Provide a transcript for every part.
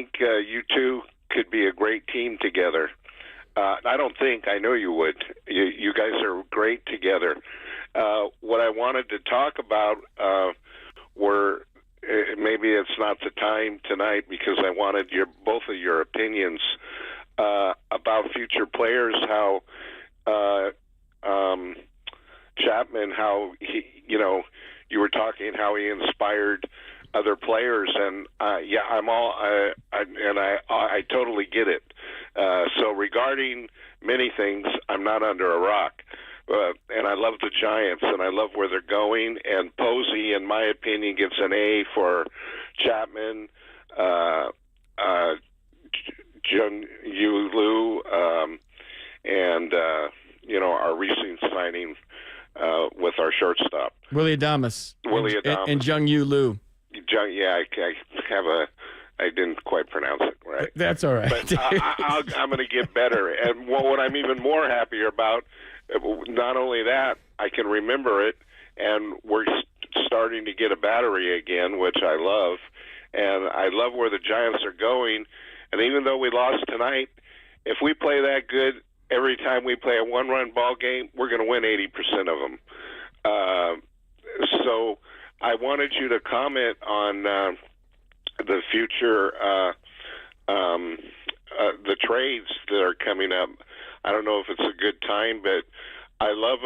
think you two could be a great team together. I know you would. You guys are great together. What I wanted to talk about were maybe it's not the time tonight because I wanted both of your opinions about future players. How Chapman, how you were talking how he inspired other players, and I totally get it. So regarding many things, I'm not under a rock, and I love the Giants, and I love where they're going. And Posey, in my opinion, gets an A for Chapman, Jung Yu Lu, and our recent signing with our shortstop, Willie Adames. And Jung Yu Lu. I didn't quite pronounce it right. That's all right. But I'm going to get better. And what I'm even more happier about, not only that, I can remember it, and we're starting to get a battery again, which I love. And I love where the Giants are going. And even though we lost tonight, if we play that good every time we play a one-run ball game, we're going to win 80% of them. So I wanted you to comment on the future, the trades that are coming up. I don't know if it's a good time, but I love.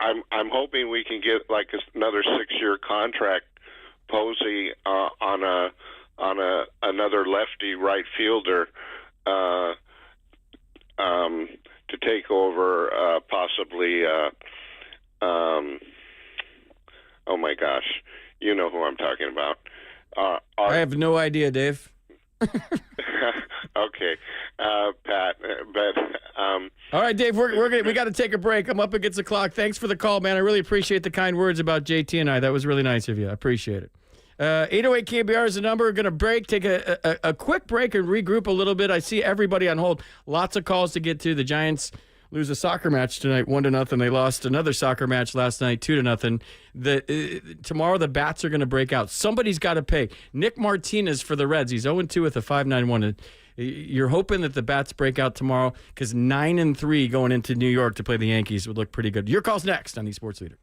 I'm hoping we can get like another 6-year contract, Posey, on another lefty right fielder to take over possibly. Oh my gosh, you know who I'm talking about. I have no idea, Dave. Okay, Pat. But all right, Dave. We got to take a break. I'm up against the clock. Thanks for the call, man. I really appreciate the kind words about JT and I. That was really nice of you. I appreciate it. 808 KNBR is the number. We're going to break. Take a quick break and regroup a little bit. I see everybody on hold. Lots of calls to get to. The Giants lose a soccer match tonight, 1-0. They lost another soccer match last night, 2-0. Tomorrow the bats are going to break out. Somebody's got to pay. Nick Martinez for the Reds. He's 0-2 with a 5.91. You're hoping that the bats break out tomorrow because 9-3 going into New York to play the Yankees would look pretty good. Your call's next on eSports Leader.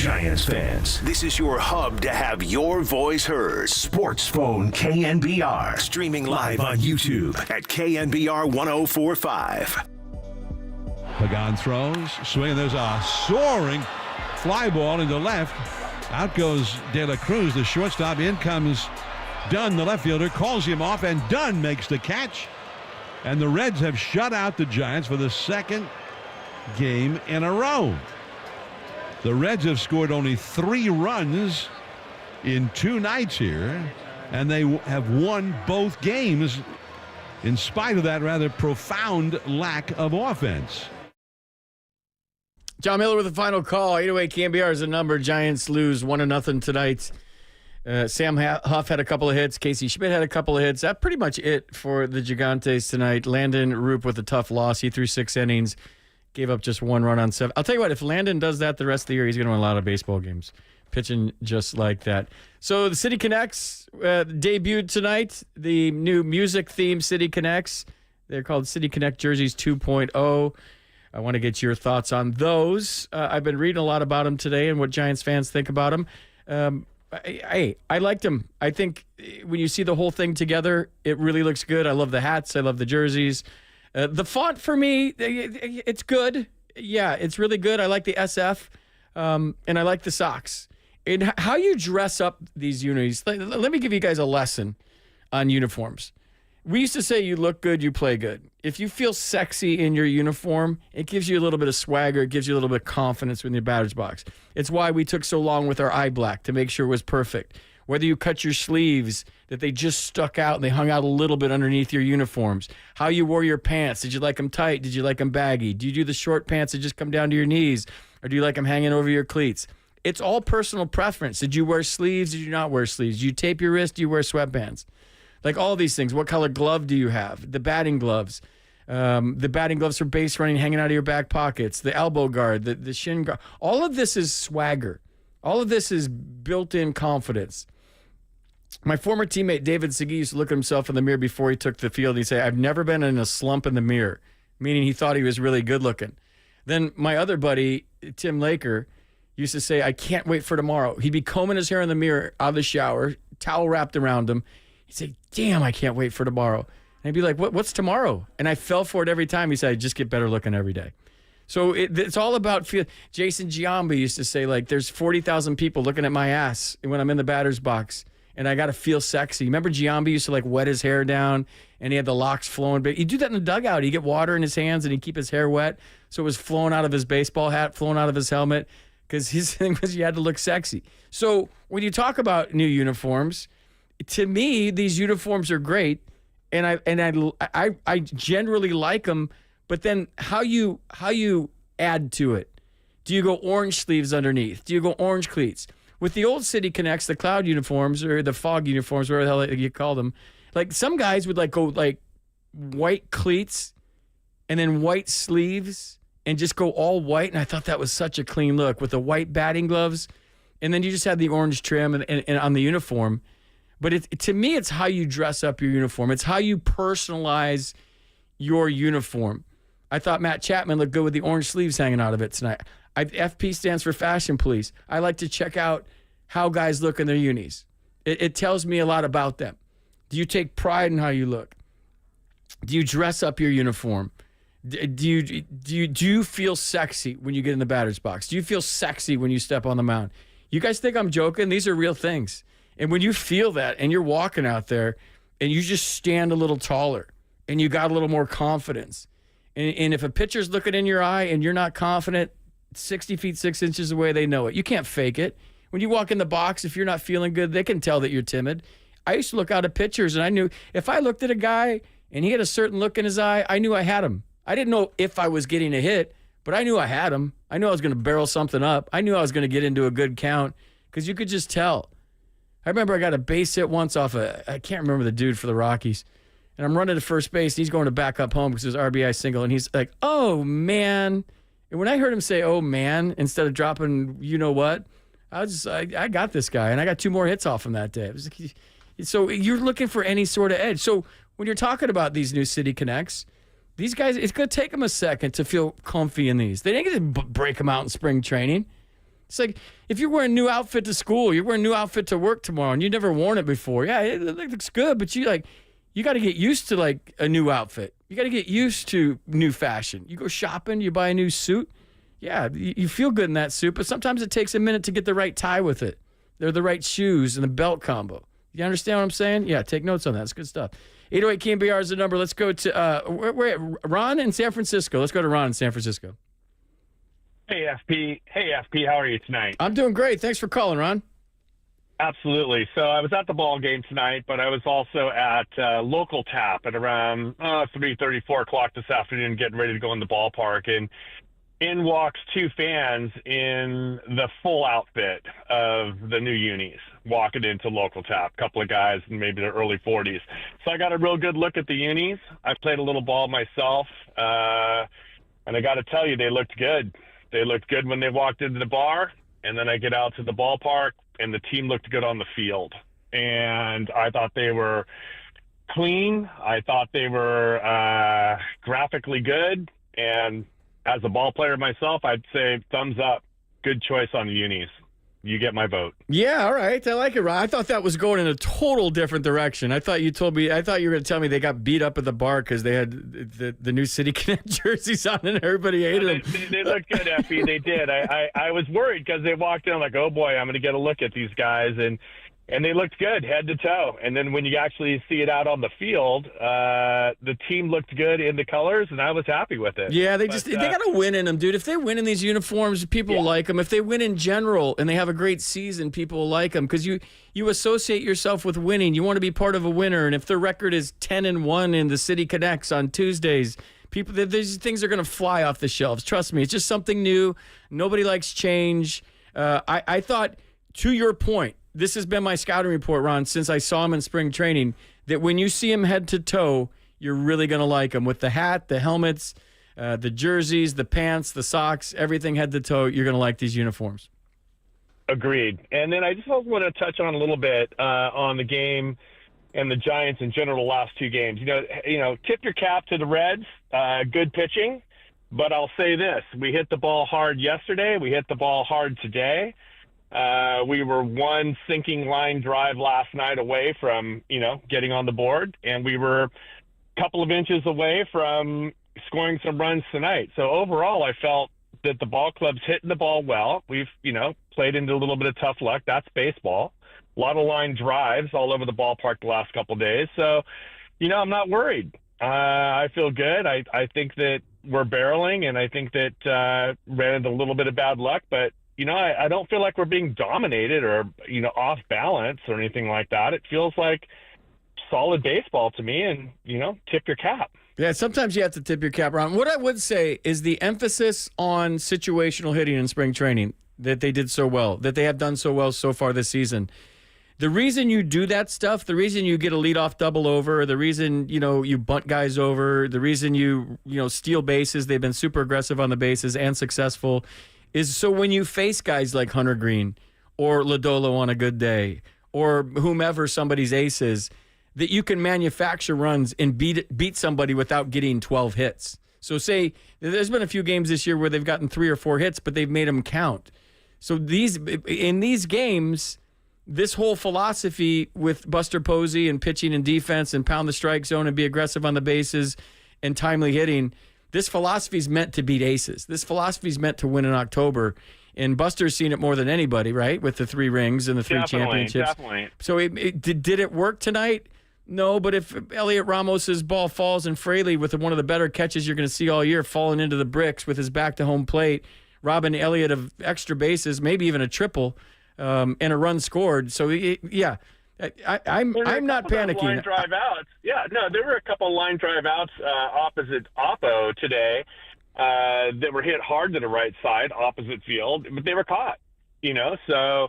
Giants fans, this is your hub to have your voice heard. Sports Phone KNBR. Streaming live on YouTube at KNBR 1045. Pagan throws, swing, and there's a soaring fly ball into left. Out goes De La Cruz, the shortstop. In comes Dunn, the left fielder, calls him off, and Dunn makes the catch. And the Reds have shut out the Giants for the second game in a row. The Reds have scored only 3 runs in 2 nights here, and they have won both games in spite of that rather profound lack of offense. John Miller with the final call. 808 KNBR is the number. Giants lose 1-0 tonight. Sam Huff had a couple of hits. Casey Schmidt had a couple of hits. That's pretty much it for the Gigantes tonight. Landon Roop with a tough loss. He threw 6 innings, gave up just 1 run on 7. I'll tell you what, if Landon does that the rest of the year, he's going to win a lot of baseball games, pitching just like that. So the City Connects debuted tonight. The new music theme City Connects. They're called City Connect Jerseys 2.0. I want to get your thoughts on those. I've been reading a lot about them today and what Giants fans think about them. I liked them. I think when you see the whole thing together, it really looks good. I love the hats. I love the jerseys. The font for me, it's good. Yeah, it's really good. I like the SF, and I like the socks. And how you dress up these unis. Let me give you guys a lesson on uniforms. We used to say you look good, you play good. If you feel sexy in your uniform, it gives you a little bit of swagger. It gives you a little bit of confidence in your batter's box. It's why we took so long with our eye black to make sure it was perfect. Whether you cut your sleeves, that they just stuck out and they hung out a little bit underneath your uniforms. How you wore your pants. Did you like them tight? Did you like them baggy? Do you do the short pants that just come down to your knees? Or do you like them hanging over your cleats? It's all personal preference. Did you wear sleeves? Did you not wear sleeves? Do you tape your wrist? Do you wear sweatbands? Like all these things. What color glove do you have? The batting gloves. The batting gloves for base running hanging out of your back pockets. The elbow guard. The shin guard. All of this is swagger. All of this is built-in confidence. My former teammate David Segui used to look at himself in the mirror before he took the field and he'd say, I've never been in a slump in the mirror, meaning he thought he was really good looking. Then my other buddy, Tim Laker, used to say, I can't wait for tomorrow. He'd be combing his hair in the mirror out of the shower, towel wrapped around him. He'd say, damn, I can't wait for tomorrow. And I'd be like, what's tomorrow? And I fell for it every time. He said, I just get better looking every day. So it's all about feel. Jason Giambi used to say, like, there's 40,000 people looking at my ass when I'm in the batter's box, and I got to feel sexy. Remember Giambi used to, like, wet his hair down, and he had the locks flowing. But he'd do that in the dugout. He'd get water in his hands, and he'd keep his hair wet, so it was flowing out of his baseball hat, flowing out of his helmet, because his thing was you had to look sexy. So when you talk about new uniforms, to me, these uniforms are great, and I generally like them. But then how you add to it? Do you go orange sleeves underneath? Do you go orange cleats? With the old City Connects, the cloud uniforms or the fog uniforms, whatever the hell you call them, like some guys would go white cleats and then white sleeves and just go all white. And I thought that was such a clean look with the white batting gloves, and then you just had the orange trim and on the uniform. But to me, it's how you dress up your uniform. It's how you personalize your uniform. I thought Matt Chapman looked good with the orange sleeves hanging out of it tonight. FP stands for Fashion Police. I like to check out how guys look in their unis. It tells me a lot about them. Do you take pride in how you look? Do you dress up your uniform? Do you feel sexy when you get in the batter's box? Do you feel sexy when you step on the mound? You guys think I'm joking? These are real things. And when you feel that and you're walking out there and you just stand a little taller and you got a little more confidence, and if a pitcher's looking in your eye and you're not confident, 60 feet 6 inches away, they know it. You can't fake it. When you walk in the box, if you're not feeling good, they can tell that you're timid. I used to look out at pitchers, and I knew if I looked at a guy and he had a certain look in his eye, I knew I had him. I didn't know if I was getting a hit, but I knew I had him. I knew I was going to barrel something up. I knew I was going to get into a good count because you could just tell. I remember I got a base hit once off I can't remember the dude for the Rockies. And I'm running to first base, and he's going to back up home because it was RBI single, and he's like, oh, man. And when I heard him say, oh, man, instead of dropping you know what, I got this guy, and I got 2 more hits off him that day. It was like, so you're looking for any sort of edge. So when you're talking about these new City Connects, these guys, it's going to take them a second to feel comfy in these. They didn't get to break them out in spring training. It's like if you're wearing a new outfit to school, you're wearing a new outfit to work tomorrow, and you've never worn it before. Yeah, it looks good, but you got to get used to like a new outfit. You got to get used to new fashion. You go shopping, you buy a new suit. Yeah, you feel good in that suit, but sometimes it takes a minute to get the right tie with it. They're the right shoes and the belt combo. You understand what I'm saying? Yeah, take notes on that. It's good stuff. 808 KNBR is the number. Let's go to we're at Ron in San Francisco. Let's go to Ron in San Francisco. Hey, FP, how are you tonight? I'm doing great. Thanks for calling, Ron. Absolutely. So I was at the ball game tonight, but I was also at local tap at around 3:30, 4 o'clock this afternoon, getting ready to go in the ballpark. And in walks two fans in the full outfit of the new unis, walking into local tap. A couple of guys in maybe their early 40s. So I got a real good look at the unis. I played a little ball myself, and I got to tell you, they looked good. They looked good when they walked into the bar, and then I get out to the ballpark, and the team looked good on the field. And I thought they were clean. I thought they were graphically good. And as a ball player myself, I'd say thumbs up. Good choice on the unis. You get my vote. Yeah, all right. I like it, Ron. I thought that was going in a total different direction. I thought you were going to tell me they got beat up at the bar because they had the new City Connect jerseys on and everybody hated them. They looked good, Effie. They did. I was worried because they walked in like, oh, boy, I'm going to get a look at these guys. And they looked good head to toe. And then when you actually see it out on the field, the team looked good in the colors, and I was happy with it. Yeah, they got to win in them, dude. If they win in these uniforms, people will like them. If they win in general and they have a great season, people will like them because you associate yourself with winning. You want to be part of a winner. And if their record is 10-1 in the City Connects on Tuesdays, these things are going to fly off the shelves. Trust me, it's just something new. Nobody likes change. I thought, to your point, this has been my scouting report, Ron, since I saw him in spring training, that when you see him head to toe, you're really going to like him. With the hat, the helmets, the jerseys, the pants, the socks, everything head to toe, you're going to like these uniforms. Agreed. And then I just also want to touch on a little bit on the game and the Giants in general, the last two games. You know, tip your cap to the Reds. Good pitching. But I'll say this. We hit the ball hard yesterday. We hit the ball hard today. We were one sinking line drive last night away from, getting on the board, and we were a couple of inches away from scoring some runs tonight. So overall, I felt that the ball club's hitting the ball well. We've, played into a little bit of tough luck. That's baseball. A lot of line drives all over the ballpark the last couple of days. So, I'm not worried. I feel good. I think that we're barreling, and I think that ran into a little bit of bad luck, but I don't feel like we're being dominated or, off balance or anything like that. It feels like solid baseball to me, and, tip your cap. Yeah, sometimes you have to tip your cap, Ron. What I would say is the emphasis on situational hitting in spring training that they did so well, that they have done so well so far this season. The reason you do that stuff, the reason you get a leadoff double over, the reason, you bunt guys over, the reason you steal bases, they've been super aggressive on the bases and successful, is so when you face guys like Hunter Green or Lodolo on a good day or whomever somebody's ace is, that you can manufacture runs and beat somebody without getting 12 hits. So say there's been a few games this year where they've gotten 3 or 4 hits, but they've made them count. So in these games, this whole philosophy with Buster Posey and pitching and defense and pound the strike zone and be aggressive on the bases and timely hitting, this philosophy is meant to beat aces. This philosophy is meant to win in October. And Buster's seen it more than anybody, right? With the 3 rings and the 3 championships. Definitely. So did it work tonight? No, but if Elliot Ramos's ball falls and Fraley with one of the better catches you're going to see all year falling into the bricks with his back to home plate, robbing Elliott of extra bases, maybe even a triple, and a run scored. So, yeah. I'm not panicking. Line drive outs. Yeah, no, there were a couple line drive outs opposite Oppo today that were hit hard to the right side, opposite field, but they were caught. So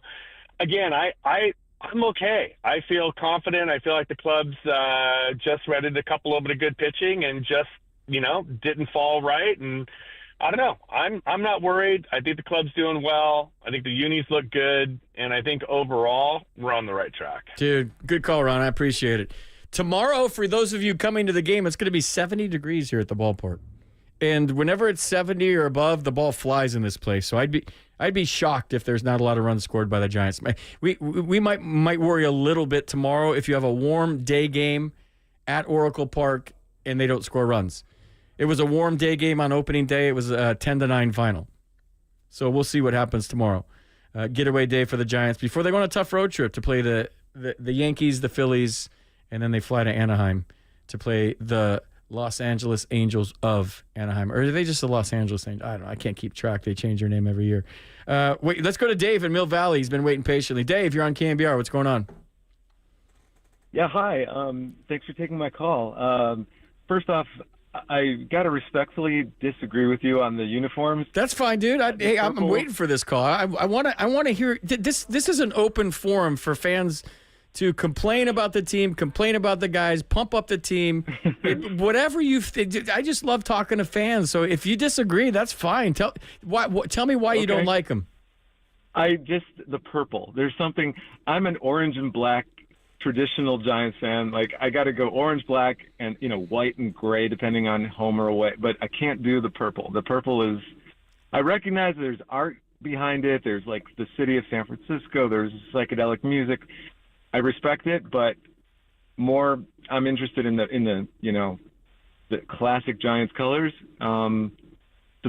again, I'm okay. I feel confident. I feel like the club's just readied a couple of good pitching and just didn't fall right. And I don't know. I'm not worried. I think the club's doing well. I think the unis look good, and I think overall we're on the right track. Dude, good call, Ron. I appreciate it. Tomorrow, for those of you coming to the game, it's going to be 70 degrees here at the ballpark. And whenever it's 70 or above, the ball flies in this place. So I'd be shocked if there's not a lot of runs scored by the Giants. We might worry a little bit tomorrow if you have a warm day game at Oracle Park and they don't score runs. It was a warm day game on opening day. It was a 10-9 final. So we'll see what happens tomorrow. Getaway day for the Giants before they go on a tough road trip to play the Yankees, the Phillies, and then they fly to Anaheim to play the Los Angeles Angels of Anaheim. Or are they just the Los Angeles Angels? I don't know. I can't keep track. They change their name every year. Wait, let's go to Dave in Mill Valley. He's been waiting patiently. Dave, you're on KNBR. What's going on? Yeah, hi. Thanks for taking my call. First off, I got to respectfully disagree with you on the uniforms. That's fine, dude. I'm waiting for this call. I want to hear this. This is an open forum for fans to complain about the team, complain about the guys, pump up the team, whatever you. I just love talking to fans. So if you disagree, that's fine. Tell me why you don't like them. The purple. There's something. I'm an orange and black traditional Giants fan. Like, I got to go orange, black, and white and gray depending on home or away. But I can't do the purple. The purple is. I recognize there's art behind it. There's like the city of San Francisco. There's psychedelic music. I respect it, but more I'm interested in the the classic Giants colors. So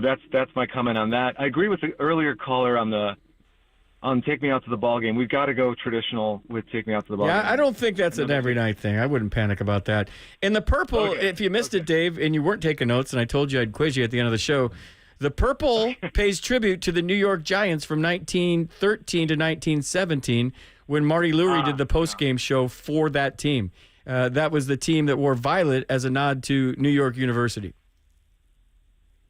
that's my comment on that. I agree with the earlier caller on Take Me Out to the Ball Game. We've got to go traditional with Take Me Out to the Ball Game. Yeah, I don't think that's an every night thing. I wouldn't panic about that. And the purple, if you missed it, Dave, and you weren't taking notes, and I told you I'd quiz you at the end of the show, the purple pays tribute to the New York Giants from 1913 to 1917 when Marty Lurie did the post-game show for that team. That was the team that wore violet as a nod to New York University.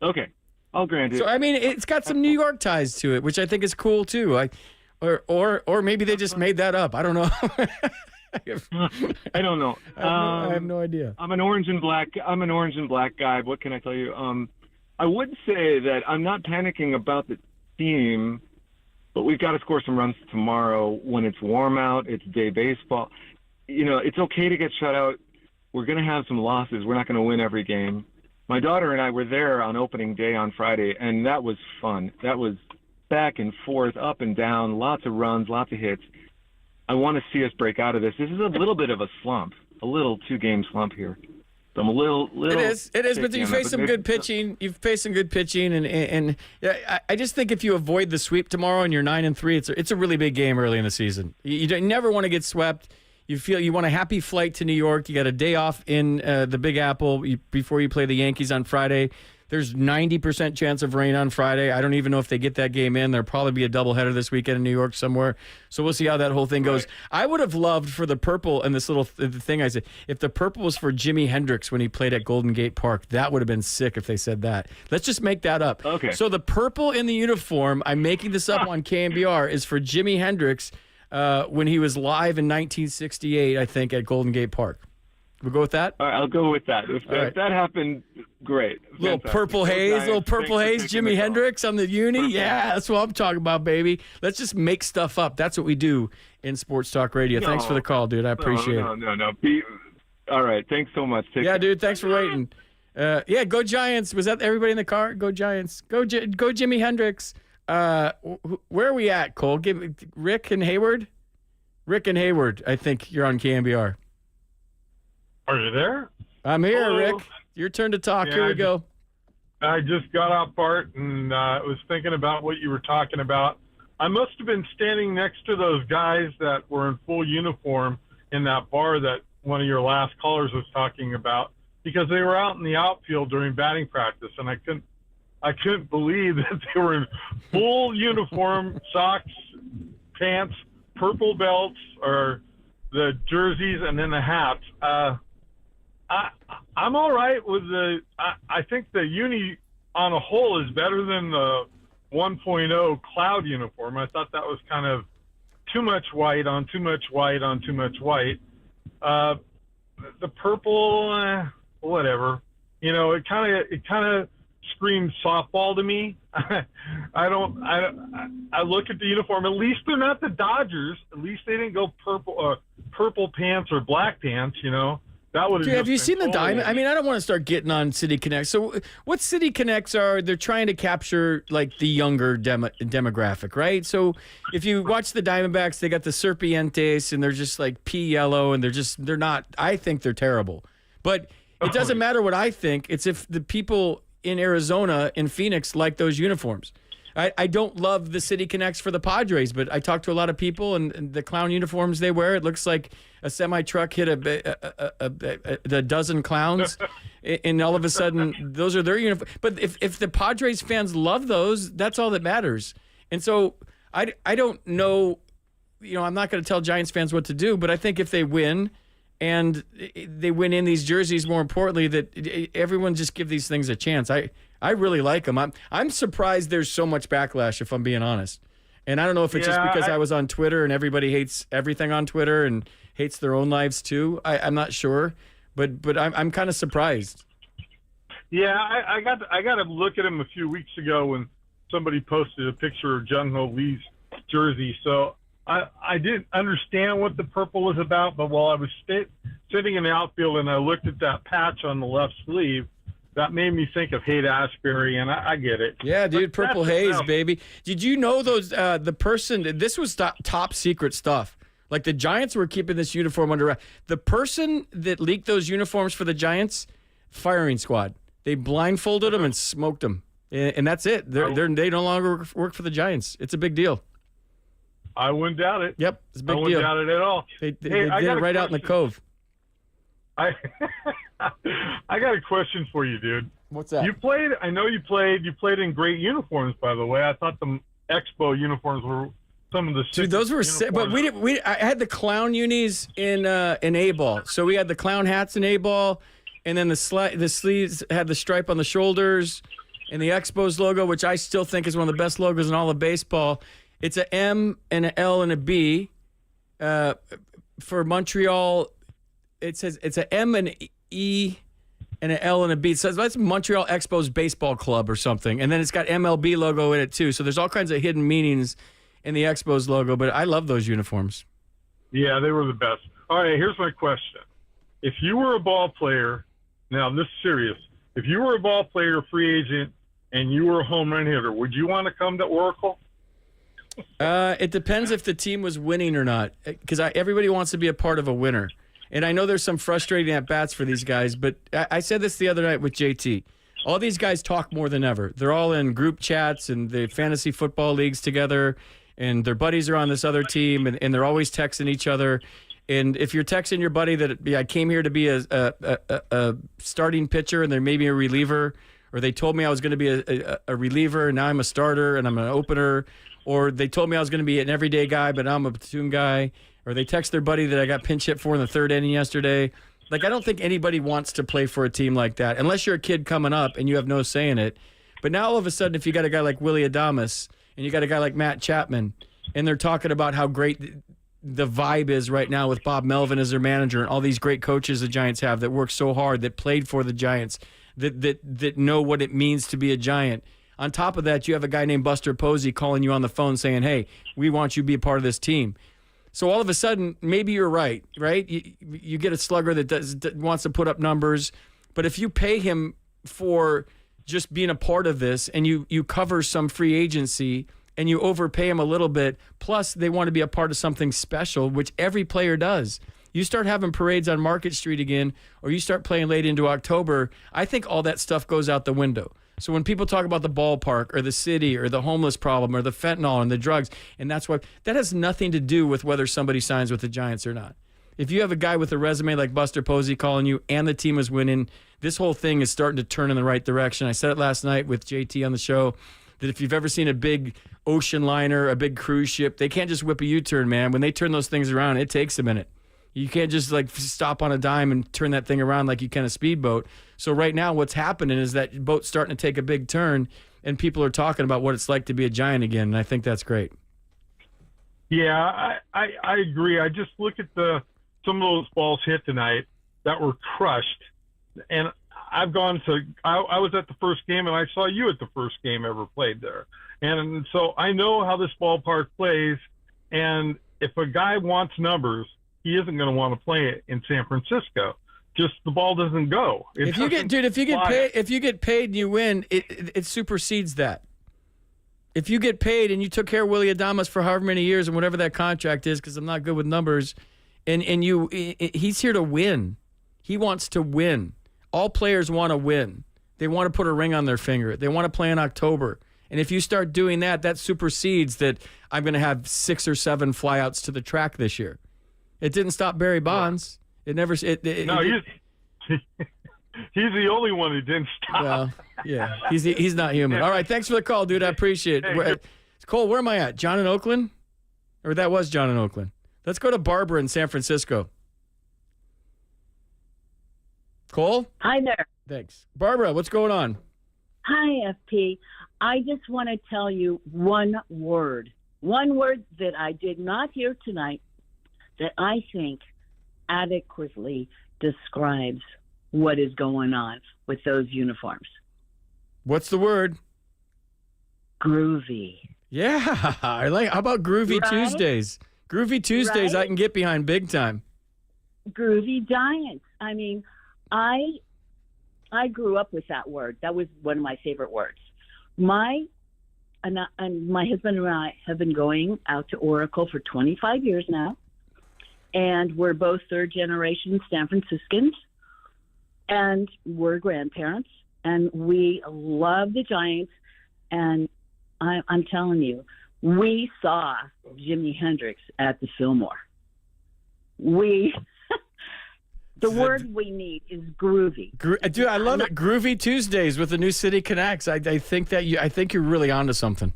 Okay. I'll grant it. So, I mean, it's got some New York ties to it, which I think is cool, too. Or maybe they just made that up. I don't know. I don't know. I have no idea. I'm an orange and black guy. What can I tell you? I would say that I'm not panicking about the team, but we've got to score some runs tomorrow when it's warm out. It's day baseball. It's okay to get shut out. We're going to have some losses. We're not going to win every game. My daughter and I were there on opening day on Friday, and that was fun. That was back and forth, up and down, lots of runs, lots of hits. I want to see us break out of this. This is a little bit of a slump, a little two-game slump here. So I'm a little. It is, but you face some good pitching. You've faced some good pitching, and I just think if you avoid the sweep tomorrow and you're 9-3, it's a really big game early in the season. You never want to get swept. You feel you want a happy flight to New York. You got a day off in the Big Apple before you play the Yankees on Friday. There's 90% chance of rain on Friday. I don't even know if they get that game in. There'll probably be a doubleheader this weekend in New York somewhere. So we'll see how that whole thing goes. Right. I would have loved for the purple and this little thing I said, if the purple was for Jimi Hendrix when he played at Golden Gate Park, that would have been sick if they said that. Let's just make that up. Okay. So the purple in the uniform, I'm making this up on KNBR, is for Jimi Hendrix when he was live in 1968, I think, at Golden Gate Park. We'll go with that? All right, I'll go with that. If that happened, great. Little purple haze, Jimi Hendrix on the uni. Perfect. Yeah, that's what I'm talking about, baby. Let's just make stuff up. That's what we do in Sports Talk Radio. Thanks for the call, dude. I appreciate it. No. All right, thanks so much. Take care. Dude, thanks for waiting. Go Giants. Was that everybody in the car? Go Giants. Go Jimi Hendrix. Where are we at, Cole? Rick and Hayward? Rick and Hayward, I think you're on KNBR. Are you there? I'm here, Hello. Rick. Your turn to talk. Here we go. I just got off BART and was thinking about what you were talking about. I must have been standing next to those guys that were in full uniform in that bar that one of your last callers was talking about, because they were out in the outfield during batting practice, and I couldn't believe that they were in full uniform, socks, pants, purple belts, or the jerseys, and then the hats. I'm all right with I think the uni on a whole is better than the 1.0 cloud uniform. I thought that was kind of too much white on too much white on too much white. The purple, whatever. It kind of screams softball to me. I look at the uniform. At least they're not the Dodgers. At least they didn't go purple pants or black pants. That would have you seen the Diamond? I mean, I don't want to start getting on City Connects. So what City Connects are, they're trying to capture like the younger demographic, right? So if you watch the Diamondbacks, they got the Serpientes and they're just like pea yellow and they're not, I think they're terrible. But it doesn't matter what I think. It's if the people in Arizona, in Phoenix, like those uniforms. I don't love the City Connects for the Padres, but I talk to a lot of people, and the clown uniforms they wear, it looks like a semi-truck hit a dozen clowns, and all of a sudden, those are their uniforms. But if the Padres fans love those, that's all that matters. And so I don't know, I'm not going to tell Giants fans what to do, but I think if they win, and they win in these jerseys, more importantly, that everyone just give these things a chance. I really like them. I'm surprised there's so much backlash, if I'm being honest. And I don't know if it's just because I was on Twitter and everybody hates everything on Twitter and hates their own lives too. I'm not sure, but I'm kind of surprised. Yeah, I got to look at him a few weeks ago when somebody posted a picture of Jung Ho Lee's jersey. So I didn't understand what the purple was about, but while I was sitting in the outfield and I looked at that patch on the left sleeve, that made me think of Haight-Ashbury, and I get it. Yeah, dude, Purple Haze, baby. Did you know those? The person, this was top secret stuff. Like the Giants were keeping this uniform under wraps. The person that leaked those uniforms for the Giants, firing squad. They blindfolded them and smoked them, and that's it. They no longer work for the Giants. It's a big deal. I wouldn't doubt it. Yep, it's a big deal. I wouldn't doubt it at all. They did it right out in the Cove. I got a question for you, dude. What's that? I know you played in great uniforms, by the way. I thought the Expo uniforms were some of the Dude, those were sick, but I had the clown unis in A-ball. So we had the clown hats in A-ball, and then the sleeves had the stripe on the shoulders and the Expos logo, which I still think is one of the best logos in all of baseball. It's an M and an L and a B. For Montreal, it says it's an M and E and an L and a B. It says that's Montreal Expos Baseball Club or something. And then it's got MLB logo in it too. So there's all kinds of hidden meanings in the Expos logo, but I love those uniforms. Yeah, they were the best. All right, here's my question. If you were a ball player, now this is serious. If you were a ball player, free agent, and you were a home run hitter, would you want to come to Oracle? It depends if the team was winning or not, because everybody wants to be a part of a winner. And I know there's some frustrating at-bats for these guys, but I said this the other night with JT. All these guys talk more than ever. They're all in group chats and the fantasy football leagues together, and their buddies are on this other team, and they're always texting each other. And if you're texting your buddy that I came here to be a starting pitcher and there may be a reliever, or they told me I was going to be a reliever and now I'm a starter and I'm an opener, or they told me I was going to be an everyday guy but now I'm a platoon guy, or they text their buddy that I got pinch hit for in the third inning yesterday. Like, I don't think anybody wants to play for a team like that unless you're a kid coming up and you have no say in it. But now all of a sudden, if you got a guy like Willie Adames and you got a guy like Matt Chapman, and they're talking about how great the vibe is right now with Bob Melvin as their manager and all these great coaches the Giants have that work so hard, that played for the Giants, that know what it means to be a Giant. On top of that, you have a guy named Buster Posey calling you on the phone saying, hey, we want you to be a part of this team. So all of a sudden, maybe you're right? You get a slugger that wants to put up numbers, but if you pay him for just being a part of this and you cover some free agency and you overpay him a little bit, plus they want to be a part of something special, which every player does. You start having parades on Market Street again, or you start playing late into October, I think all that stuff goes out the window. So when people talk about the ballpark or the city or the homeless problem or the fentanyl and the drugs, and that's why that has nothing to do with whether somebody signs with the Giants or not. If you have a guy with a resume like Buster Posey calling you and the team is winning, this whole thing is starting to turn in the right direction. I said it last night with JT on the show that if you've ever seen a big ocean liner, a big cruise ship, they can't just whip a U-turn, man. When they turn those things around, it takes a minute. You can't just like stop on a dime and turn that thing around like you can a speedboat. So right now what's happening is that boat's starting to take a big turn and people are talking about what it's like to be a Giant again. And I think that's great. Yeah, I agree. I just look at some of those balls hit tonight that were crushed. And I've gone to I was at the first game and I saw you at the first game ever played there. And so I know how this ballpark plays. And if a guy wants numbers, he isn't going to want to play it in San Francisco. just the ball doesn't go. If you get paid and you win, it supersedes that. If you get paid and you took care of Willy Adames for however many years and whatever that contract is, because I'm not good with numbers, and he's here to win. He wants to win. All players want to win. They want to put a ring on their finger. They want to play in October. And if you start doing that, that supersedes that I'm going to have 6 or 7 flyouts to the track this year. It didn't stop Barry Bonds. It never. He's the only one who didn't stop. Well, yeah, he's not human. All right, thanks for the call, dude. I appreciate it. Cole, where am I at? John in Oakland? Or that was John in Oakland. Let's go to Barbara in San Francisco. Cole? Hi there. Thanks. Barbara, what's going on? Hi, FP. I just want to tell you one word that I did not hear tonight that I think adequately describes what is going on with those uniforms. What's the word? Groovy. Yeah, how about Groovy Tuesdays? Groovy Tuesdays, right? I can get behind big time. Groovy Giants. I mean, I grew up with that word. That was one of my favorite words. My husband and I have been going out to Oracle for 25 years now, and we're both third-generation San Franciscans, and we're grandparents, and we love the Giants, and I'm telling you, we saw Jimi Hendrix at the Fillmore. The word we need is groovy. Dude, I love it. Groovy Tuesdays with the New City Connects. I think you're really onto something.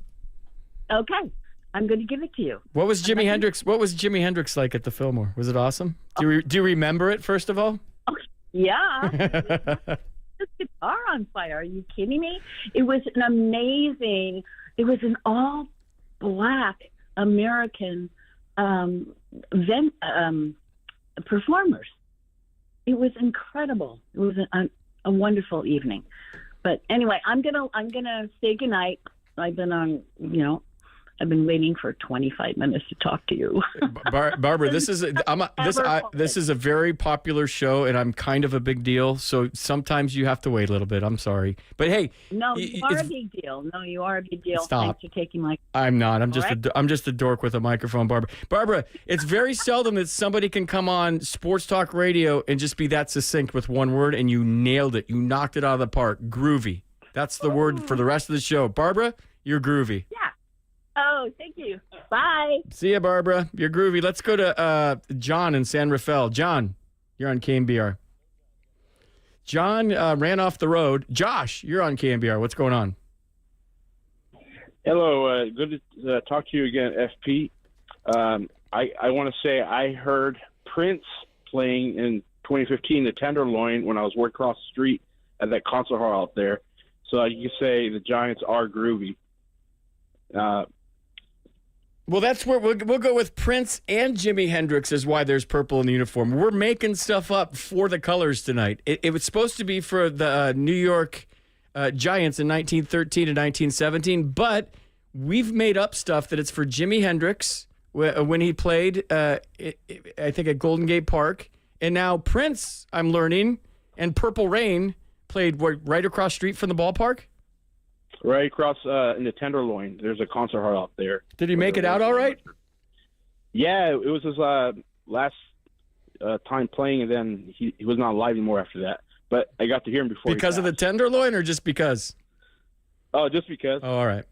Okay, I'm going to give it to you. What was Jimi Hendrix? What was Jimi Hendrix like at the Fillmore? Was it awesome? Do you remember it? First of all. Oh, yeah. This guitar on fire. Are you kidding me? It was an amazing. It was an all black American performers. It was incredible. It was a wonderful evening. But anyway, I'm gonna say goodnight. I've been waiting for 25 minutes to talk to you. Barbara, this is a very popular show, and I'm kind of a big deal. So sometimes you have to wait a little bit. I'm sorry, but hey, no, you are a big deal. No, you are a big deal. Stop. Thanks for taking my. I'm not. I'm just a dork with a microphone, Barbara. Barbara, it's very seldom that somebody can come on sports talk radio and just be that succinct with one word, and you nailed it. You knocked it out of the park. Groovy. That's the word for the rest of the show. Barbara, you're groovy. Yeah. Oh, thank you. Bye. See ya, Barbara. You're groovy. Let's go to John in San Rafael. John, you're on KNBR. John ran off the road. Josh, you're on KNBR. What's going on? Hello. Good to talk to you again, FP. I want to say I heard Prince playing in 2015, the Tenderloin, when I was working across the street at that concert hall out there. So you can say the Giants are groovy. Well, that's where we'll go with Prince and Jimi Hendrix is why there's purple in the uniform. We're making stuff up for the colors tonight. It was supposed to be for the New York Giants in 1913 and 1917, but we've made up stuff that it's for Jimi Hendrix when he played, I think, at Golden Gate Park. And now Prince, I'm learning, and Purple Rain played right across street from the ballpark? Right across in the Tenderloin. There's a concert hall out there. Did he make it out all right? Yeah, it was his last time playing, and then he was not live anymore after that. But I got to hear him before. Because of the Tenderloin, or just because? Oh, just because. Oh, all right.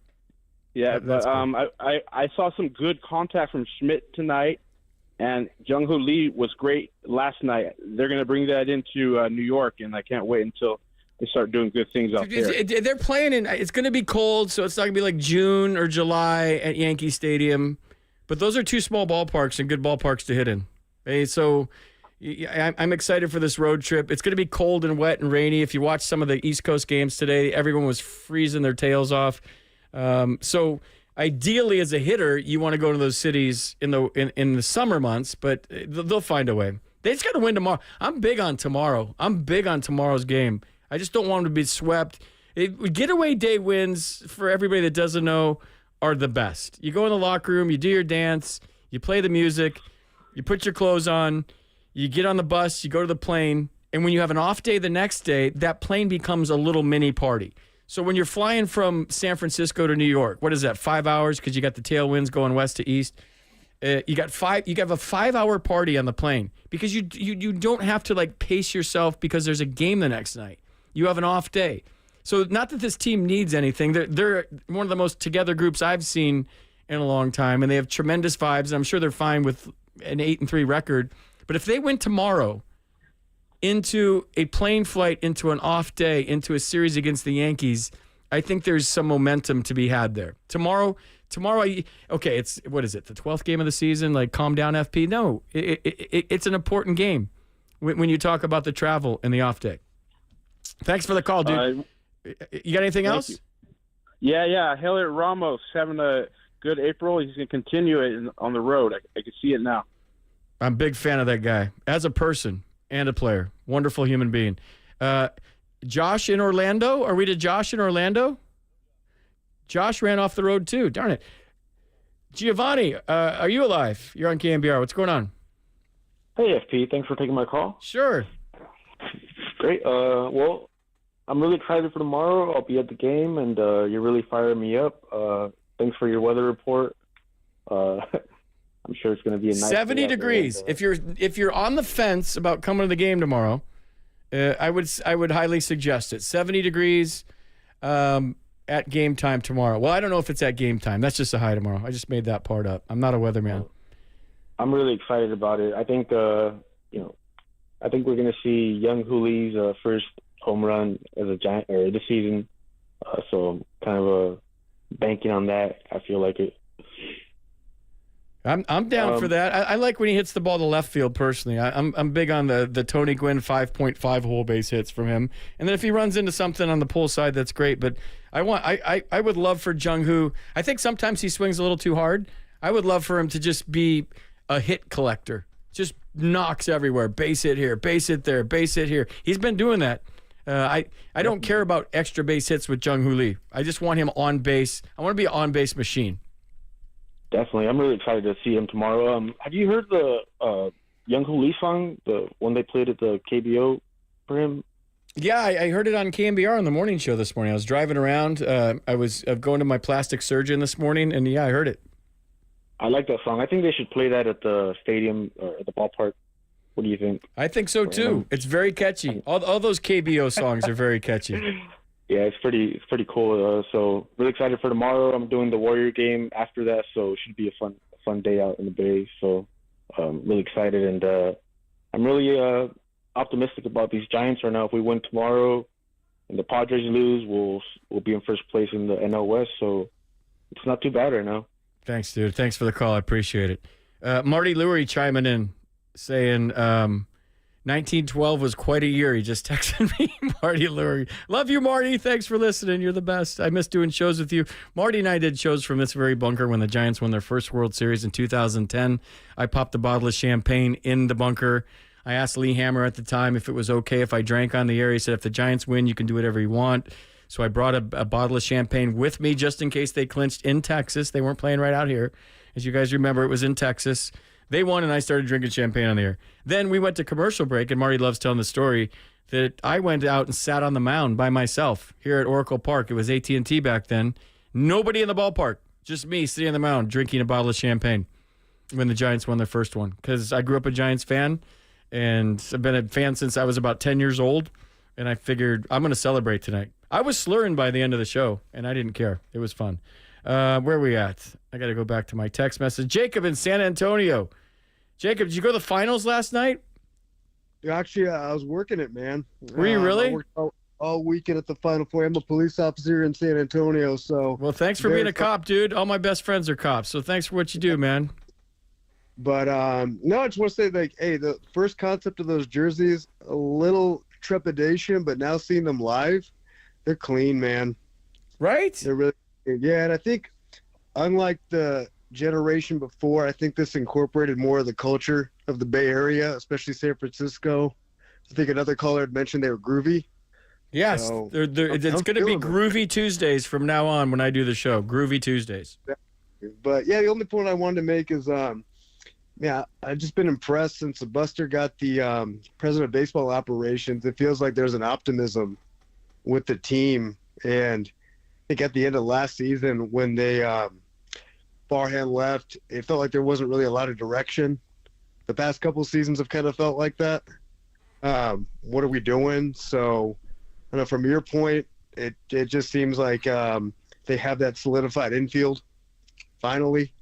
Yeah, but cool. I saw some good contact from Schmidt tonight, and Jung-Hoo Lee was great last night. They're going to bring that into New York, and I can't wait until they start doing good things out there. They're playing it's going to be cold, so it's not going to be like June or July at Yankee Stadium. But those are two small ballparks and good ballparks to hit in. Okay, so I'm excited for this road trip. It's going to be cold and wet and rainy. If you watch some of the East Coast games today, everyone was freezing their tails off. So ideally, as a hitter, you want to go to those cities in the summer months, but they'll find a way. They just got to win tomorrow. I'm big on tomorrow. I'm big on tomorrow's game. I just don't want them to be swept. Getaway day wins, for everybody that doesn't know, are the best. You go in the locker room, you do your dance, you play the music, you put your clothes on, you get on the bus, you go to the plane, And when you have an off day the next day, that plane becomes a little mini party. So when you're flying from San Francisco to New York, what is that, 5 hours? Because you got the tailwinds going west to east. You have a 5-hour party on the plane because you don't have to like pace yourself because there's a game the next night. You have an off day. So not that this team needs anything. They're one of the most together groups I've seen in a long time, and they have tremendous vibes. And I'm sure they're fine with an 8-3 record. But if they went tomorrow into a plane flight, into an off day, into a series against the Yankees, I think there's some momentum to be had there. Tomorrow, okay, what is it, the 12th game of the season? Like, calm down, FP? No, it's an important game when you talk about the travel and the off day. Thanks for the call, dude. You got anything else? You. Yeah. Heliot Ramos having a good April. He's going to continue it on the road. I can see it now. I'm a big fan of that guy as a person and a player. Wonderful human being. Josh in Orlando? Are we to Josh in Orlando? Josh ran off the road too. Darn it. Giovanni, are you alive? You're on KNBR. What's going on? Hey, FP. Thanks for taking my call. Sure. Great. Well, I'm really excited for tomorrow. I'll be at the game, and you're really firing me up. Thanks for your weather report. I'm sure it's going to be a nice 70 degrees. If you're on the fence about coming to the game tomorrow, I would highly suggest it. 70 degrees at game time tomorrow. Well, I don't know if it's at game time. That's just a high tomorrow. I just made that part up. I'm not a weatherman. I'm really excited about it. I think I think we're going to see young Hooley's first home run as a Giant this season. So kind of banking on that. I feel like it. I'm down for that. I like when he hits the ball to left field personally. I'm big on the Tony Gwynn 5.5 whole base hits from him. And then if he runs into something on the pull side, that's great. But I would love for Jung-Hoo. I think sometimes he swings a little too hard. I would love for him to just be a hit collector. Just knocks everywhere. Base hit here, base hit there, base hit here. He's been doing that. I don't care about extra base hits with Jung-Hoo Lee. I just want him on base. I want to be an on-base machine. Definitely. I'm really excited to see him tomorrow. Have you heard the Jung-Hoo Lee song, the one they played at the KBO for him? Yeah, I heard it on KNBR on the morning show this morning. I was driving around. I was going to my plastic surgeon this morning, and yeah, I heard it. I like that song. I think they should play that at the stadium or at the ballpark. What do you think? I think so too. It's very catchy. All those KBO songs are very catchy. Yeah, it's pretty cool. So really excited for tomorrow. I'm doing the Warrior game after that, so it should be a fun day out in the Bay. So really excited, and I'm really optimistic about these Giants right now. If we win tomorrow and the Padres lose, we'll be in first place in the NL West. So it's not too bad right now. Thanks, dude. Thanks for the call. I appreciate it. Marty Lurie chiming in, saying 1912 was quite a year. He just texted me, Marty Lurie. Love you, Marty. Thanks for listening. You're the best. I miss doing shows with you. Marty and I did shows from this very bunker when the Giants won their first World Series in 2010. I popped a bottle of champagne in the bunker. I asked Lee Hammer at the time if it was okay if I drank on the air. He said, if the Giants win, you can do whatever you want. So I brought a bottle of champagne with me just in case they clinched in Texas. They weren't playing right out here. As you guys remember, it was in Texas. They won, and I started drinking champagne on the air. Then we went to commercial break, and Marty loves telling the story that I went out and sat on the mound by myself here at Oracle Park. It was AT&T back then. Nobody in the ballpark, just me sitting on the mound drinking a bottle of champagne when the Giants won their first one. Because I grew up a Giants fan, and I've been a fan since I was about 10 years old, and I figured I'm going to celebrate tonight. I was slurring by the end of the show, and I didn't care. It was fun. Where are we at? I got to go back to my text message. Jacob in San Antonio. Jacob, did you go to the finals last night? Actually, I was working it, man. Were you really? I worked all weekend at the Final Four. I'm a police officer in San Antonio, so. Well, thanks for being a cop, dude. All my best friends are cops, so thanks for what you do, man. But no, I just want to say, like, hey, the first concept of those jerseys, a little trepidation, but now seeing them live, they're clean, man. Right? They're really, yeah, and I think unlike the generation before, I think this incorporated more of the culture of the Bay Area, especially San Francisco. I think another caller had mentioned they were groovy. Yes, so, it's going to be Groovy Tuesdays from now on when I do the show. Groovy Tuesdays. But yeah, the only point I wanted to make is, Yeah, I've just been impressed since Buster got the president of baseball operations. It feels like there's an optimism with the team. And I think at the end of last season when they Farhan left, it felt like there wasn't really a lot of direction. The past couple of seasons have kind of felt like that. What are we doing? So, I don't know, from your point, it just seems like they have that solidified infield finally.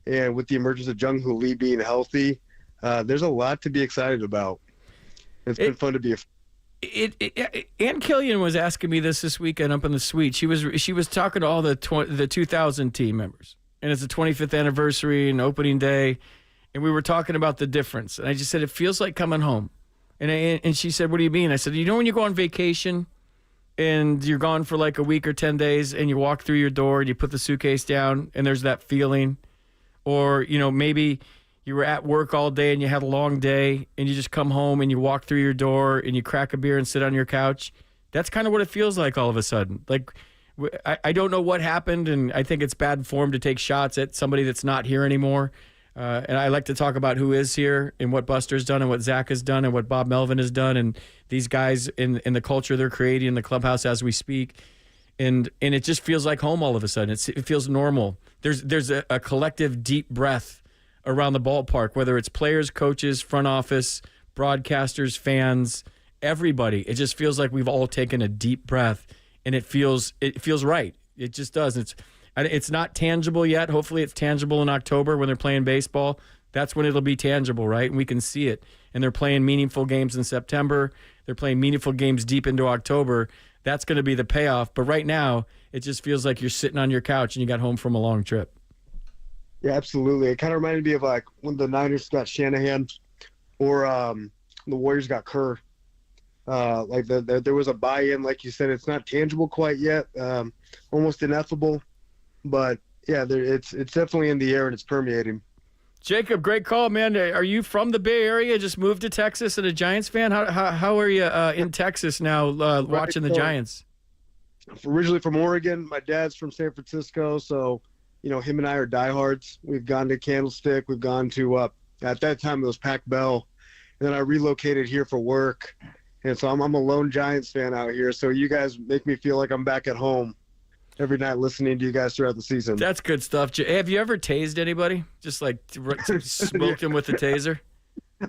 And with the emergence of Jung Hoo Lee being healthy, there's a lot to be excited about. It's been fun to be Ann Killian was asking me this weekend up in the suite. She was talking to all the 2000 team members, and it's the 25th anniversary and opening day, and we were talking about the difference. And I just said it feels like coming home, and she said, "What do you mean?" I said, "You know when you go on vacation, and you're gone for like a week or 10 days, and you walk through your door and you put the suitcase down, and there's that feeling, or maybe." You were at work all day and you had a long day and you just come home and you walk through your door and you crack a beer and sit on your couch. That's kind of what it feels like all of a sudden. Like, I don't know what happened, and I think it's bad form to take shots at somebody that's not here anymore. And I like to talk about who is here and what Buster's done and what Zach has done and what Bob Melvin has done and these guys in the culture they're creating in the clubhouse as we speak. And it just feels like home all of a sudden. It feels normal. There's a collective deep breath around the ballpark, whether it's players, coaches, front office, broadcasters, fans, everybody. It just feels like we've all taken a deep breath, and it feels right. It just does. It's not tangible yet. Hopefully it's tangible in October when they're playing baseball. That's when it'll be tangible, right? And we can see it. And they're playing meaningful games in September. They're playing meaningful games deep into October. That's going to be the payoff. But right now, it just feels like you're sitting on your couch and you got home from a long trip. Yeah, absolutely. It kind of reminded me of like when the Niners got Shanahan or the Warriors got Kerr. There was a buy-in, like you said. It's not tangible quite yet, almost ineffable. But, yeah, it's definitely in the air and it's permeating. Jacob, great call, man. Are you from the Bay Area, just moved to Texas and a Giants fan? How are you in Texas now watching the Giants? Originally from Oregon. My dad's from San Francisco, so – him and I are diehards. We've gone to Candlestick. We've gone to, at that time, it was Pac Bell. And then I relocated here for work. And so I'm a lone Giants fan out here. So you guys make me feel like I'm back at home every night listening to you guys throughout the season. That's good stuff. Have you ever tased anybody? Just like smoked him with a taser?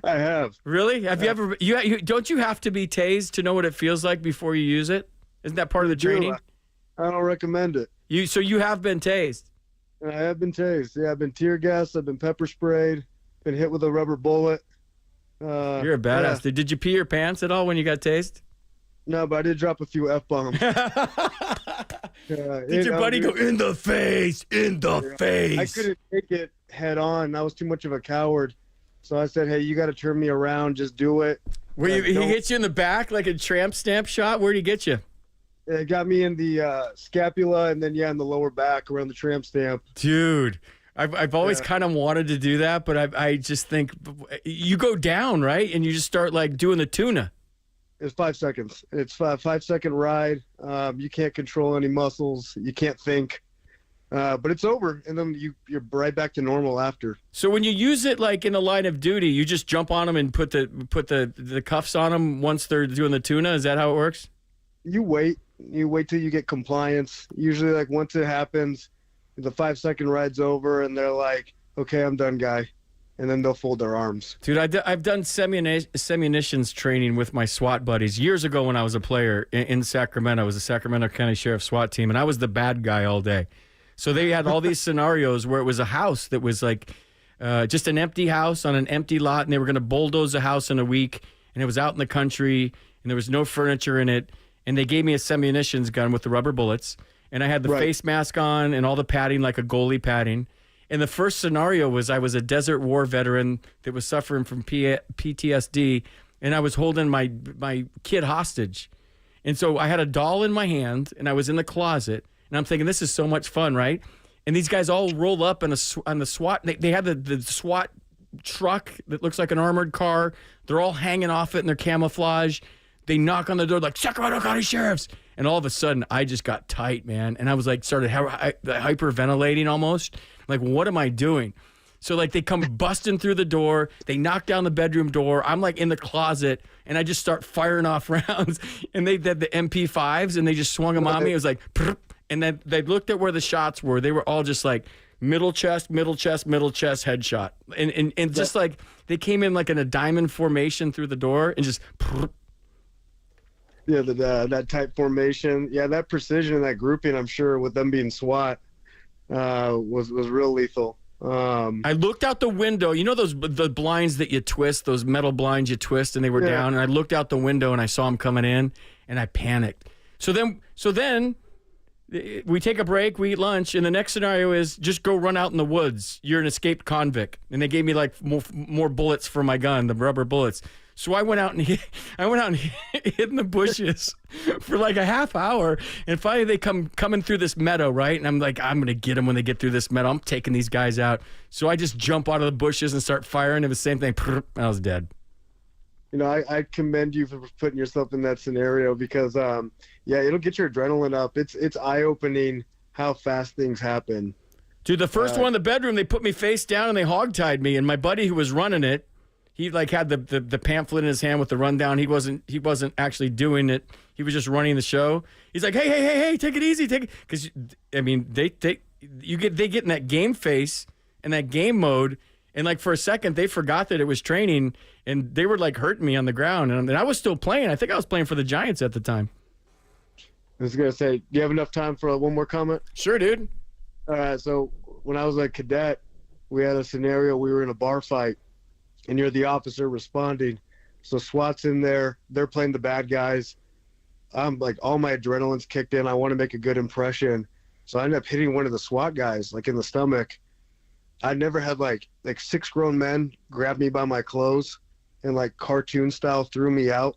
I have. Really? Have you ever? Don't you have to be tased to know what it feels like before you use it? Isn't that part of the training? I don't recommend it. So you have been tased? I have been tased. Yeah, I've been tear gassed. I've been pepper sprayed. Been hit with a rubber bullet. You're a badass. Yeah. Did you pee your pants at all when you got tased? No, but I did drop a few F-bombs. Did your buddy go, in the face, in the face? I couldn't take it head on. I was too much of a coward. So I said, hey, you got to turn me around. Just do it. He hit you in the back like a tramp stamp shot? Where'd he get you? It got me in the scapula and then, in the lower back around the tramp stamp. Dude, I've always kind of wanted to do that, but I just think you go down, right? And you just start like doing the tuna. It's 5 seconds. It's a 5-second ride. You can't control any muscles. You can't think. But it's over, and then you're right back to normal after. So when you use it like in the line of duty, you just jump on them and put the cuffs on them once they're doing the tuna? Is that how it works? You wait till you get compliance. Usually, like, once it happens, the 5-second ride's over, and they're like, okay, I'm done, guy. And then they'll fold their arms. Dude, I've done semi-munitions training with my SWAT buddies years ago when I was a player in Sacramento. I was the Sacramento County Sheriff's SWAT team, and I was the bad guy all day. So they had all these scenarios where it was a house that was like just an empty house on an empty lot, and they were going to bulldoze a house in a week, and it was out in the country, and there was no furniture in it. And they gave me a semi-munitions gun with the rubber bullets, and I had the face mask on and all the padding like a goalie padding. And the first scenario was I was a Desert War veteran that was suffering from PTSD, and I was holding my kid hostage. And so I had a doll in my hand, and I was in the closet, and I'm thinking, this is so much fun, right? And these guys all roll up on the SWAT. They had the SWAT truck that looks like an armored car. They're all hanging off it in their camouflage. They knock on the door like, Sacramento County Sheriffs. And all of a sudden, I just got tight, man. And I was like, started hyperventilating almost. Like, what am I doing? So like they come busting through the door, they knock down the bedroom door. I'm like in the closet and I just start firing off rounds. And they did the MP5s and they just swung them on me. It was like, and then they looked at where the shots were. They were all just like middle chest, headshot. And just like they came in like in a diamond formation through the door and just. Yeah, that type formation. Yeah, that precision and that grouping, I'm sure with them being SWAT, was real lethal. I looked out the window. You know the blinds that you twist, those metal blinds you twist, and they were down. And I looked out the window and I saw them coming in, and I panicked. So then we take a break, we eat lunch, and the next scenario is just go run out in the woods. You're an escaped convict, and they gave me like more bullets for my gun, the rubber bullets. So I went out and hid in the bushes for like a half hour, and finally they coming through this meadow, right? And I'm like, I'm gonna get them when they get through this meadow. I'm taking these guys out. So I just jump out of the bushes and start firing. It was the same thing. I was dead. You know, I commend you for putting yourself in that scenario because, it'll get your adrenaline up. It's eye-opening how fast things happen. Dude, the first one in the bedroom, they put me face down and they hogtied me, and my buddy who was running it. He like had the pamphlet in his hand with the rundown. He wasn't actually doing it. He was just running the show. He's like, hey, take it easy, because I mean they get in that game face and that game mode, and like for a second they forgot that it was training, and they were like hurting me on the ground, and I was still playing. I think I was playing for the Giants at the time. I was gonna say, do you have enough time for one more comment? Sure, dude. All right. So when I was a cadet, we had a scenario. We were in a bar fight. And you're the officer responding. So SWAT's in there. They're playing the bad guys. I'm like, all my adrenaline's kicked in. I want to make a good impression. So I ended up hitting one of the SWAT guys, like in the stomach. I never had like 6 grown men grab me by my clothes and like cartoon style threw me out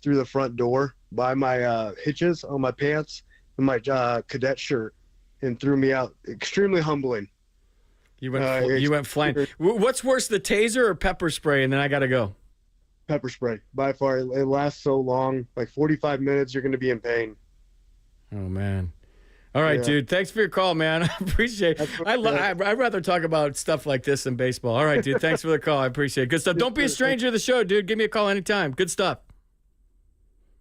through the front door by my hitches on my pants and my cadet shirt and threw me out. Extremely humbling. You went flying. What's worse, the taser or pepper spray? And then I got to go. Pepper spray. By far. It lasts so long. Like 45 minutes, you're going to be in pain. Oh, man. All right, dude. Thanks for your call, man. I appreciate it. I'd rather talk about stuff like this than baseball. All right, dude. Thanks for the call. I appreciate it. Good stuff. Don't be a stranger to the show, dude. Give me a call anytime. Good stuff.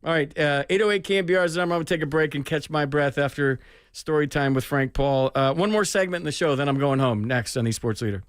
All right, 808 KNBR is the number. I'm going to take a break and catch my breath after story time with Frank Paul. One more segment in the show, then I'm going home next on the Sports Leader.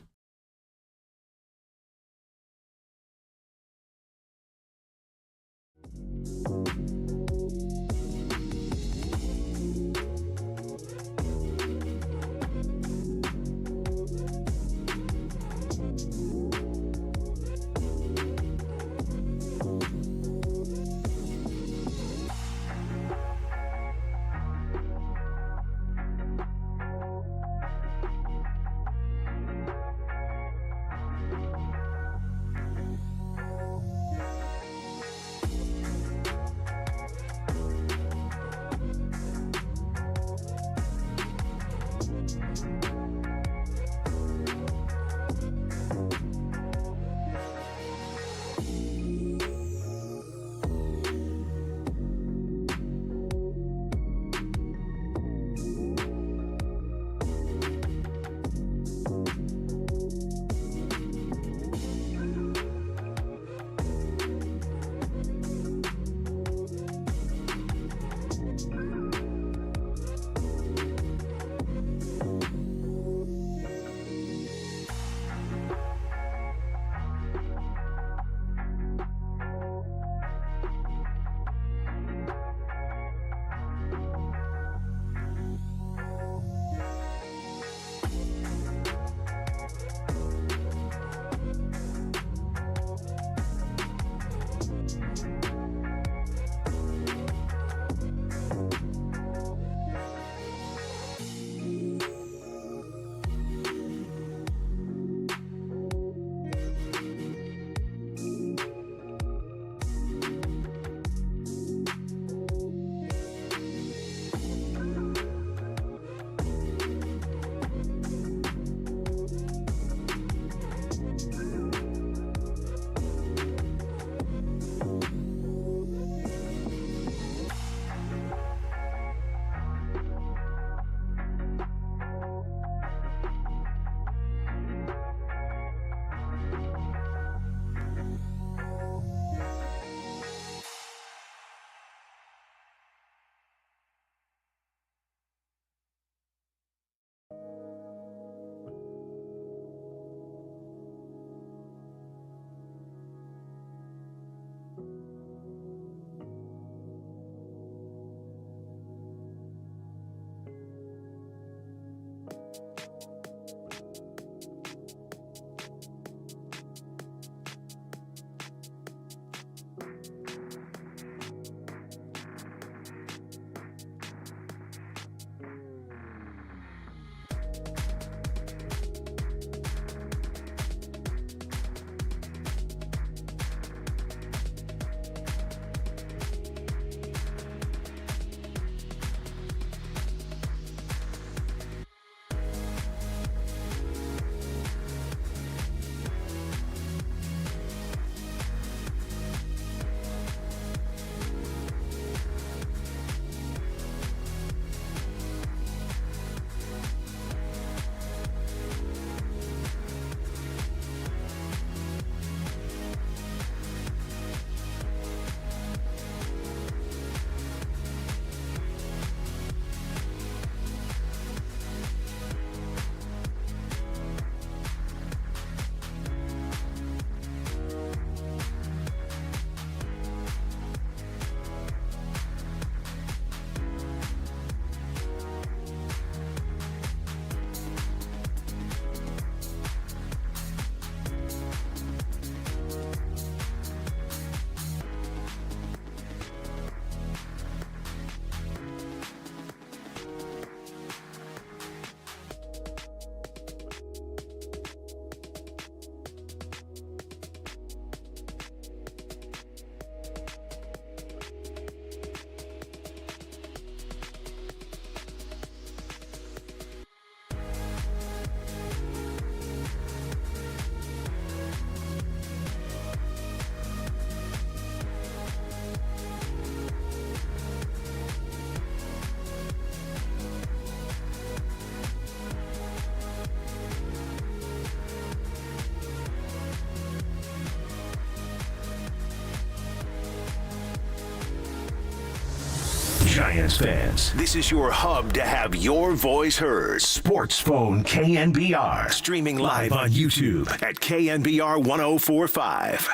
Giants fans, this is your hub to have your voice heard. Sports Phone KNBR. Streaming live on YouTube at KNBR 1045.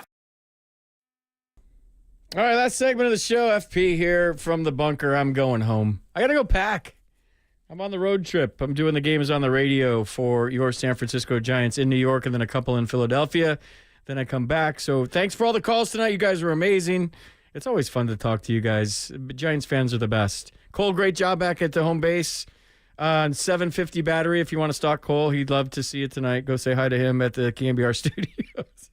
All right, last segment of the show. FP here from the bunker. I'm going home. I got to go pack. I'm on the road trip. I'm doing the games on the radio for your San Francisco Giants in New York and then a couple in Philadelphia. Then I come back. So thanks for all the calls tonight. You guys were amazing. It's always fun to talk to you guys. Giants fans are the best. Cole, great job back at the home base on 750 battery. If you want to stalk Cole, he'd love to see you tonight. Go say hi to him at the KNBR studios.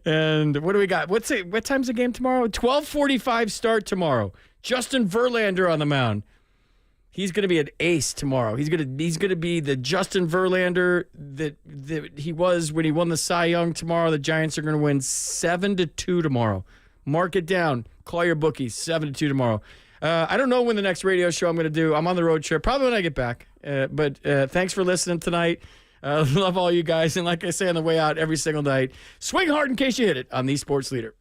And what do we got? What time's the game tomorrow? 12:45 start tomorrow. Justin Verlander on the mound. He's going to be an ace tomorrow. He's going to be the Justin Verlander that he was when he won the Cy Young tomorrow. The Giants are going to win 7-2 tomorrow. Mark it down. Call your bookies. 7-2 tomorrow. I don't know when the next radio show I'm going to do. I'm on the road trip, probably when I get back. But thanks for listening tonight. Love all you guys. And like I say on the way out every single night, swing hard in case you hit it on the Sports Leader.